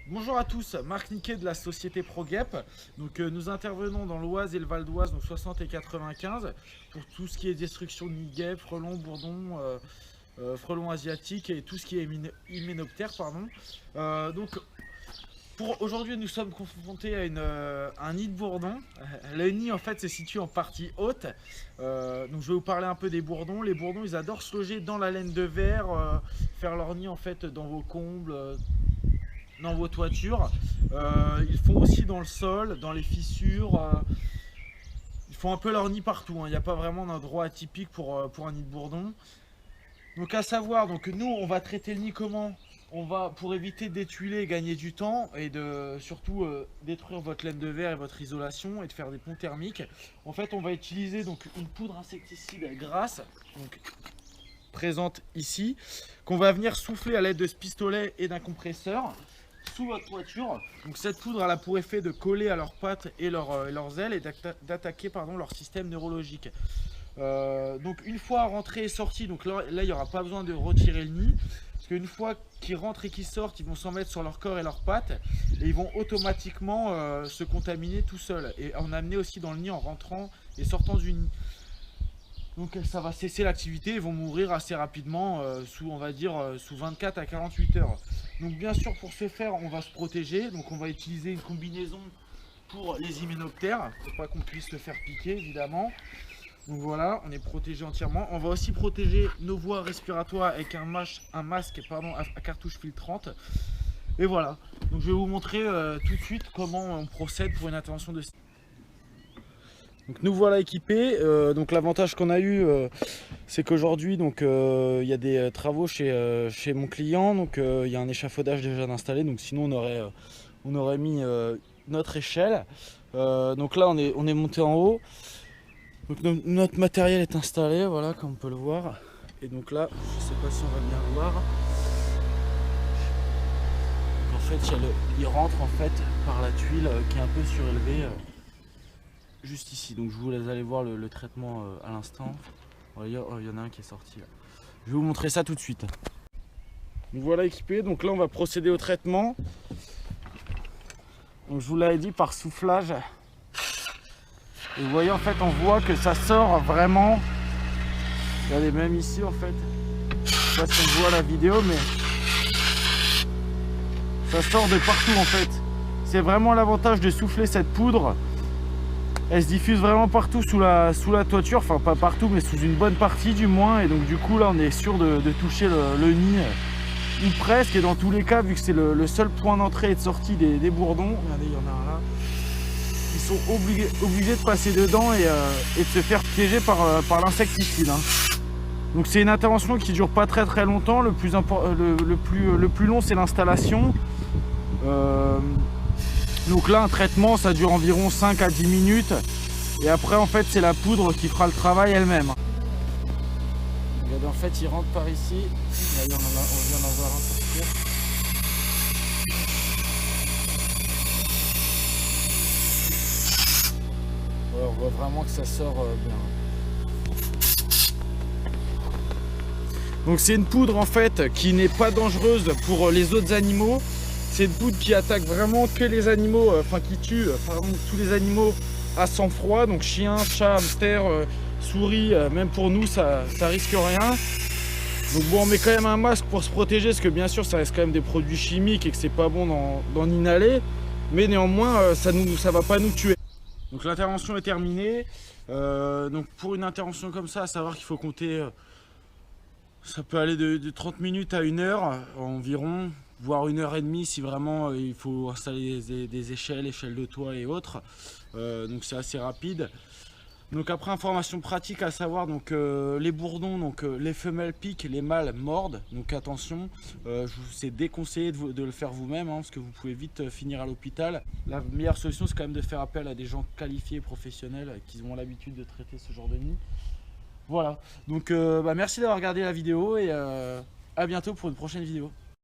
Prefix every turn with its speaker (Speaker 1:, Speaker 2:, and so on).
Speaker 1: Bonjour à tous, Marc Niquet de la société ProGep. Donc nous intervenons dans l'Oise et le Val d'Oise, donc 60 et 95, pour tout ce qui est destruction de nid-guêpes, frelons, bourdons, frelons asiatiques et tout ce qui est hyménoptère, pardon. Donc pour aujourd'hui, nous sommes confrontés à un nid de bourdon. Le nid en fait se situe en partie haute. Donc je vais vous parler un peu des bourdons. Les bourdons, ils adorent se loger dans la laine de verre, faire leur nid en fait dans vos combles, dans vos toitures. Ils font aussi dans le sol, dans les fissures. Ils font un peu leur nid partout, hein. Il n'y a pas vraiment d'endroit atypique pour un nid de bourdon. Donc à savoir, donc nous on va traiter le nid comment? On va, pour éviter d'étuiler et gagner du temps et de surtout détruire votre laine de verre et votre isolation et de faire des ponts thermiques. En fait, on va utiliser donc une poudre insecticide grasse, donc présente ici, qu'on va venir souffler à l'aide de ce pistolet et d'un compresseur sous votre toiture. Donc cette poudre elle a pour effet de coller à leurs pattes et leurs ailes et d'attaquer leur système neurologique. Donc une fois rentré et sorti, donc là il n'y aura pas besoin de retirer le nid, parce qu'une fois qu'ils rentrent et qu'ils sortent, ils vont s'en mettre sur leur corps et leurs pattes et ils vont automatiquement se contaminer tout seuls et en amener aussi dans le nid en rentrant et sortant du nid. Donc ça va cesser l'activité, ils vont mourir assez rapidement, sous 24 à 48 heures. Donc bien sûr pour ce faire on va se protéger, donc on va utiliser une combinaison pour les hyménoptères, pour pas qu'on puisse se faire piquer évidemment. Donc voilà, on est protégé entièrement. On va aussi protéger nos voies respiratoires avec un masque à cartouche filtrante. Et voilà, donc je vais vous montrer tout de suite comment on procède pour une intervention de ce type. Donc nous voilà équipés. Donc l'avantage qu'on a eu, c'est qu'aujourd'hui il y a des travaux chez mon client. Donc il y a un échafaudage déjà installé. Donc sinon on aurait mis notre échelle. Donc là on est monté en haut. Donc notre matériel est installé, voilà, comme on peut le voir. Et donc là, je sais pas si on va bien le voir. Donc en fait, il rentre en fait par la tuile qui est un peu surélevée, juste ici. Donc je vous laisse aller voir le traitement à l'instant. Il y en a un qui est sorti là. Je vais vous montrer ça tout de suite. Donc voilà équipé. Donc là, on va procéder au traitement. Donc je vous l'avais dit par soufflage. Et vous voyez en fait on voit que ça sort vraiment. Regardez même ici en fait. Je sais pas si on voit la vidéo mais ça sort de partout en fait. C'est vraiment l'avantage de souffler cette poudre. Elle se diffuse vraiment partout sous la toiture. Enfin pas partout mais sous une bonne partie du moins. Et donc du coup là on est sûr de toucher le nid. Ou presque, et dans tous les cas vu que c'est le seul point d'entrée et de sortie des bourdons. Regardez il y en a un là. Ils sont obligés de passer dedans et de se faire piéger par l'insecticide, hein. Donc c'est une intervention qui dure pas très longtemps. Le plus long c'est l'installation. Donc là un traitement ça dure environ 5 à 10 minutes. Et après en fait c'est la poudre qui fera le travail elle-même. Regardez en fait il rentre par ici. Là, on vient d'en voir un sortir. On voit vraiment que ça sort bien. Donc c'est une poudre en fait qui n'est pas dangereuse pour les autres animaux. C'est une poudre qui attaque vraiment que les animaux, qui tue tous les animaux à sang-froid. Donc chiens, chats, hamsters, souris, même pour nous ça risque rien. Donc bon on met quand même un masque pour se protéger parce que bien sûr ça reste quand même des produits chimiques et que c'est pas bon d'en inhaler. Mais néanmoins ça va pas nous tuer. Donc l'intervention est terminée. Donc pour une intervention comme ça, à savoir qu'il faut compter, ça peut aller de 30 minutes à 1 heure environ, voire 1h30 si vraiment il faut installer des échelles de toit et autres. Donc c'est assez rapide. Donc après information pratique à savoir, donc les bourdons, les femelles piquent, les mâles mordent, donc attention, c'est déconseillé de le faire vous-même, hein, parce que vous pouvez vite finir à l'hôpital. La meilleure solution c'est quand même de faire appel à des gens qualifiés, professionnels, qui ont l'habitude de traiter ce genre de nid. Voilà, donc merci d'avoir regardé la vidéo et à bientôt pour une prochaine vidéo.